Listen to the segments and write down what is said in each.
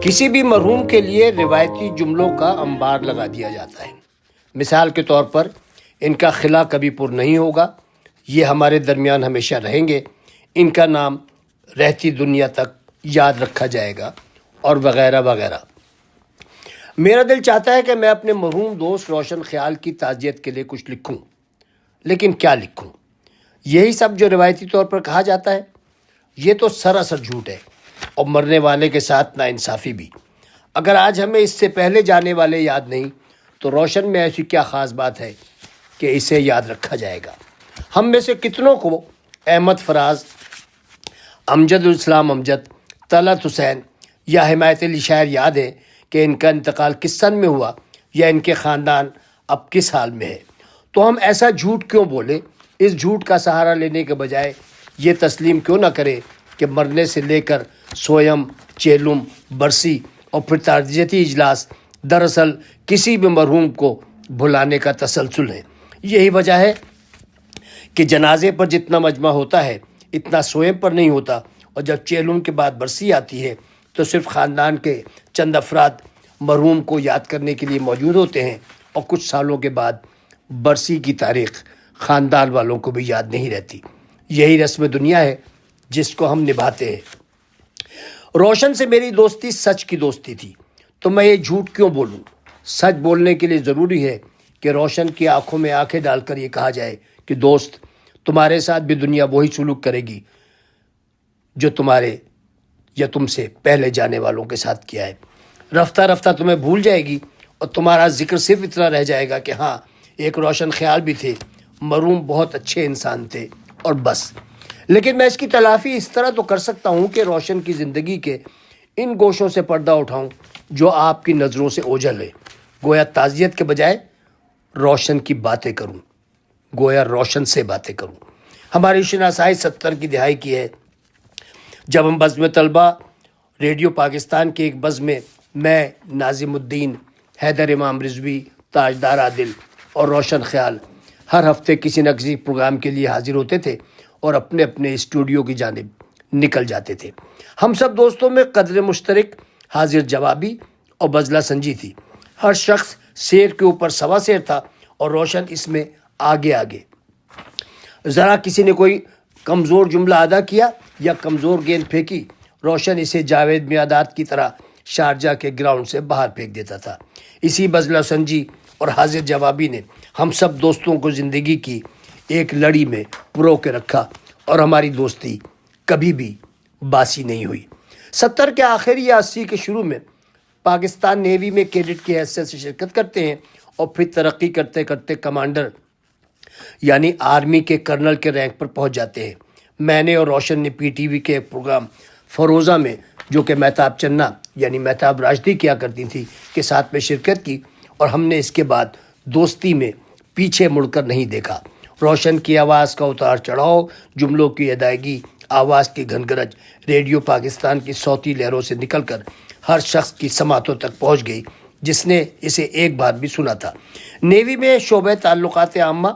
کسی بھی مرحوم کے لیے روایتی جملوں کا انبار لگا دیا جاتا ہے۔ مثال کے طور پر ان کا خلا کبھی پر نہیں ہوگا، یہ ہمارے درمیان ہمیشہ رہیں گے، ان کا نام رہتی دنیا تک یاد رکھا جائے گا، اور وغیرہ وغیرہ۔ میرا دل چاہتا ہے کہ میں اپنے مرحوم دوست روشن خیال کی تعزیت کے لیے کچھ لکھوں، لیکن کیا لکھوں؟ یہی سب جو روایتی طور پر کہا جاتا ہے، یہ تو سراسر جھوٹ ہے، اور مرنے والے کے ساتھ ناانصافی بھی۔ اگر آج ہمیں اس سے پہلے جانے والے یاد نہیں، تو روشن میں ایسی کیا خاص بات ہے کہ اسے یاد رکھا جائے گا؟ ہم میں سے کتنوں کو احمد فراز، امجد الاسلام امجد، طلعت حسین یا حمایت علی شاعر یاد ہے کہ ان کا انتقال کس سن میں ہوا، یا ان کے خاندان اب کس حال میں ہے؟ تو ہم ایسا جھوٹ کیوں بولے؟ اس جھوٹ کا سہارا لینے کے بجائے یہ تسلیم کیوں نہ کرے کہ مرنے سے لے کر سویم، چیلم، برسی اور پھر تعزیتی اجلاس دراصل کسی بھی مرحوم کو بھلانے کا تسلسل ہے۔ یہی وجہ ہے کہ جنازے پر جتنا مجمع ہوتا ہے اتنا سویم پر نہیں ہوتا، اور جب چیلم کے بعد برسی آتی ہے تو صرف خاندان کے چند افراد مرحوم کو یاد کرنے کے لیے موجود ہوتے ہیں، اور کچھ سالوں کے بعد برسی کی تاریخ خاندان والوں کو بھی یاد نہیں رہتی۔ یہی رسم دنیا ہے جس کو ہم نبھاتے ہیں۔ روشن سے میری دوستی سچ کی دوستی تھی، تو میں یہ جھوٹ کیوں بولوں؟ سچ بولنے کے لیے ضروری ہے کہ روشن کی آنکھوں میں آنکھیں ڈال کر یہ کہا جائے کہ دوست، تمہارے ساتھ بھی دنیا وہی سلوک کرے گی جو تمہارے یا تم سے پہلے جانے والوں کے ساتھ کیا ہے۔ رفتہ رفتہ تمہیں بھول جائے گی، اور تمہارا ذکر صرف اتنا رہ جائے گا کہ ہاں، ایک روشن خیال بھی تھے، مرحوم بہت اچھے انسان تھے، اور بس۔ لیکن میں اس کی تلافی اس طرح تو کر سکتا ہوں کہ روشن کی زندگی کے ان گوشوں سے پردہ اٹھاؤں جو آپ کی نظروں سے اوجھل ہے، گویا تعزیت کے بجائے روشن کی باتیں کروں، گویا روشن سے باتیں کروں۔ ہماری شناسائی 70 کی دہائی کی ہے، جب ہم بزم طلبہ ریڈیو پاکستان کے ایک بزم میں، ناظم الدین، حیدر امام رضوی، تاجدار عادل اور روشن خیال ہر ہفتے کسی نہ کسی پروگرام کے لیے حاضر ہوتے تھے اور اپنے اپنے اسٹوڈیو کی جانب نکل جاتے تھے۔ ہم سب دوستوں میں قدر مشترک حاضر جوابی اور بزلہ سنجی تھی۔ ہر شخص شیر کے اوپر سوا شیر تھا، اور روشن اس میں آگے آگے۔ ذرا کسی نے کوئی کمزور جملہ ادا کیا یا کمزور گیند پھینکی، روشن اسے جاوید میادات کی طرح شارجہ کے گراؤنڈ سے باہر پھینک دیتا تھا۔ اسی بزلہ سنجی اور حاضر جوابی نے ہم سب دوستوں کو زندگی کی ایک لڑی میں پرو کے رکھا، اور ہماری دوستی کبھی بھی باسی نہیں ہوئی۔ 70 کے آخر یا 80 کے شروع میں پاکستان نیوی میں کیڈٹ کی حیثیت سے شرکت کرتے ہیں، اور پھر ترقی کرتے کرتے کمانڈر یعنی آرمی کے کرنل کے رینک پر پہنچ جاتے ہیں۔ میں نے اور روشن نے پی ٹی وی کے پروگرام فروزہ میں، جو کہ مہتاب چنّا یعنی مہتاب راشدی کیا کرتی تھی، کے ساتھ میں شرکت کی، اور ہم نے اس کے بعد دوستی میں پیچھے مڑ کر نہیں دیکھا۔ روشن کی آواز کا اتار چڑھاؤ، جملوں کی ادائیگی، آواز کی گھنگرج ریڈیو پاکستان کی صوتی لہروں سے نکل کر ہر شخص کی سماعتوں تک پہنچ گئی جس نے اسے ایک بار بھی سنا تھا۔ نیوی میں شعبہ تعلقات عامہ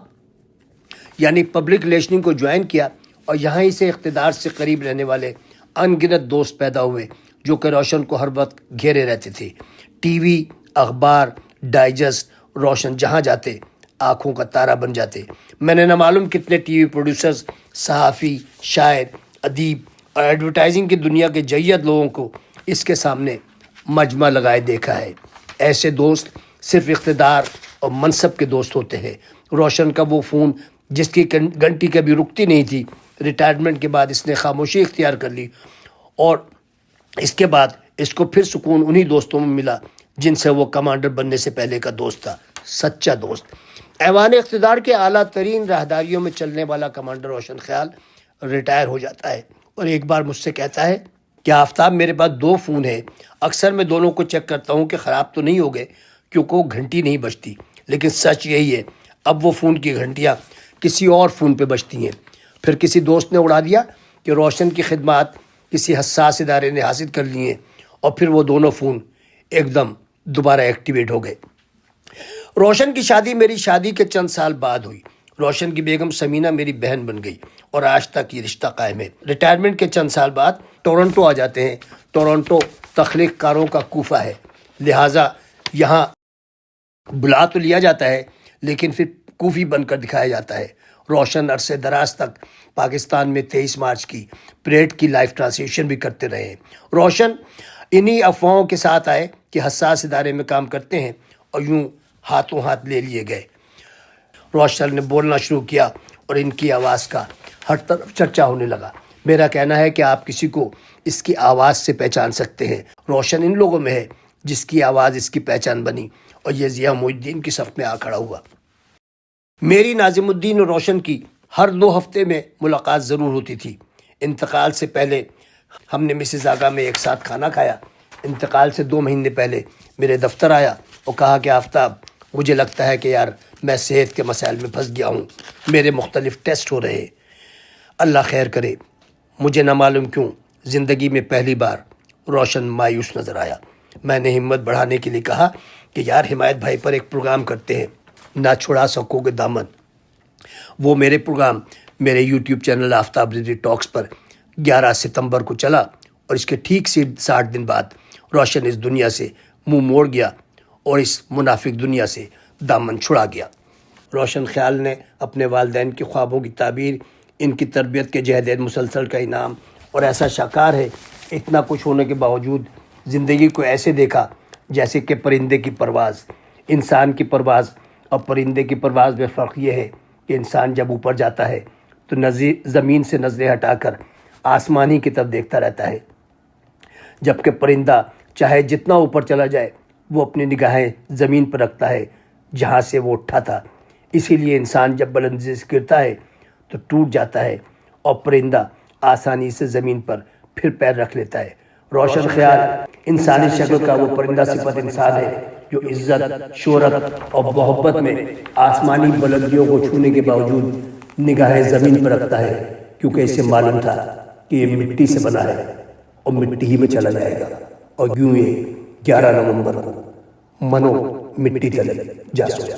یعنی پبلک ریلیشننگ کو جوائن کیا، اور یہاں ہی سے اقتدار سے قریب رہنے والے ان گنت دوست پیدا ہوئے جو کہ روشن کو ہر وقت گھیرے رہتے تھے۔ ٹی وی، اخبار، ڈائجسٹ، روشن جہاں جاتے آنکھوں کا تارا بن جاتے۔ میں نے نہ معلوم کتنے ٹی وی پروڈیوسرز، صحافی، شاعر، ادیب اور ایڈورٹائزنگ کی دنیا کے جید لوگوں کو اس کے سامنے مجمع لگائے دیکھا ہے۔ ایسے دوست صرف اقتدار اور منصب کے دوست ہوتے ہیں۔ روشن کا وہ فون جس کی گھنٹی کبھی رکتی نہیں تھی، ریٹائرمنٹ کے بعد اس نے خاموشی اختیار کر لی، اور اس کے بعد اس کو پھر سکون انہی دوستوں میں ملا جن سے وہ کمانڈر بننے سے پہلے کا دوست تھا، سچا دوست۔ ایوان اقتدار کے اعلیٰ ترین راہداریوں میں چلنے والا کمانڈر روشن خیال ریٹائر ہو جاتا ہے، اور ایک بار مجھ سے کہتا ہے کہ آفتاب، میرے پاس 2 فون ہیں، اکثر میں دونوں کو چیک کرتا ہوں کہ خراب تو نہیں ہو گئے، کیونکہ وہ گھنٹی نہیں بجتی، لیکن سچ یہی ہے اب وہ فون کی گھنٹیاں کسی اور فون پہ بجتی ہیں۔ پھر کسی دوست نے اڑا دیا کہ روشن کی خدمات کسی حساس ادارے نے حاصل کر لی ہیں، اور پھر وہ دونوں فون ایک دم دوبارہ ایکٹیویٹ ہو گئے۔ روشن کی شادی میری شادی کے چند سال بعد ہوئی۔ روشن کی بیگم سمینہ میری بہن بن گئی، اور آج تک یہ رشتہ قائم ہے۔ ریٹائرمنٹ کے چند سال بعد ٹورنٹو آ جاتے ہیں۔ ٹورنٹو تخلیق کاروں کا کوفہ ہے، لہٰذا یہاں بلا تو لیا جاتا ہے لیکن پھر کوفی بن کر دکھایا جاتا ہے۔ روشن عرصے دراز تک پاکستان میں 23 مارچ کی پریڈ کی لائیو ٹرانسلیشن بھی کرتے رہے ہیں۔ روشن انہی افواہوں کے ساتھ آئے کہ حساس ادارے میں کام کرتے ہیں اور یوں ہاتھوں ہاتھ لے لیے گئے۔ روشن نے بولنا شروع کیا اور ان کی آواز کا ہر طرف چرچا ہونے لگا۔ میرا کہنا ہے کہ آپ کسی کو اس کی آواز سے پہچان سکتے ہیں۔ روشن ان لوگوں میں ہے جس کی آواز اس کی پہچان بنی اور یہ ضیاء محی الدین کی صف میں آ کھڑا ہوا۔ میری ناظم الدین اور روشن کی ہر 2 ہفتے میں ملاقات ضرور ہوتی تھی۔ انتقال سے پہلے ہم نے مسز آگا میں ایک ساتھ کھانا کھایا۔ انتقال سے 2 مہینے پہلے میرے دفتر آیا اور کہا کہ آفتاب، مجھے لگتا ہے کہ یار میں صحت کے مسائل میں پھنس گیا ہوں، میرے مختلف ٹیسٹ ہو رہے ہیں، اللہ خیر کرے۔ مجھے نہ معلوم کیوں زندگی میں پہلی بار روشن مایوس نظر آیا۔ میں نے ہمت بڑھانے کے لیے کہا کہ یار حمایت بھائی پر ایک پروگرام کرتے ہیں، نہ چھڑا سکو گے دامن۔ وہ میرے پروگرام میرے یوٹیوب چینل آفتاب رضوی ٹاکس پر 11 ستمبر کو چلا اور اس کے ٹھیک 60 دن بعد روشن اس دنیا سے منہ موڑ گیا اور اس منافق دنیا سے دامن چھڑا گیا۔ روشن خیال نے اپنے والدین کے خوابوں کی تعبیر، ان کی تربیت کے جہد مسلسل کا انعام اور ایسا شاکار ہے، اتنا کچھ ہونے کے باوجود زندگی کو ایسے دیکھا جیسے کہ پرندے کی پرواز۔ انسان کی پرواز اور پرندے کی پرواز میں فرق یہ ہے کہ انسان جب اوپر جاتا ہے تو زمین سے نظریں ہٹا کر آسمانی کی طرف دیکھتا رہتا ہے، جبکہ پرندہ چاہے جتنا اوپر چلا جائے وہ اپنی نگاہیں زمین پر رکھتا ہے جہاں سے وہ اٹھا تھا۔ اسی لیے انسان جب بلندی سے گرتا ہے تو ٹوٹ جاتا ہے اور پرندہ آسانی سے زمین پر پھر پیر رکھ لیتا ہے۔ روشن خیال انسانی شکل کا وہ پرندہ صفت انسان ہے جو عزت، شہرت اور محبت میں آسمانی بلندیوں کو چھونے کے باوجود نگاہیں زمین پر رکھتا ہے، کیونکہ اسے معلوم تھا کہ یہ مٹی سے بنا ہے اور مٹی ہی میں چلا جائے گا، اور یوں یہ 11 نومبر کو منو مٹی تلے جا سویا۔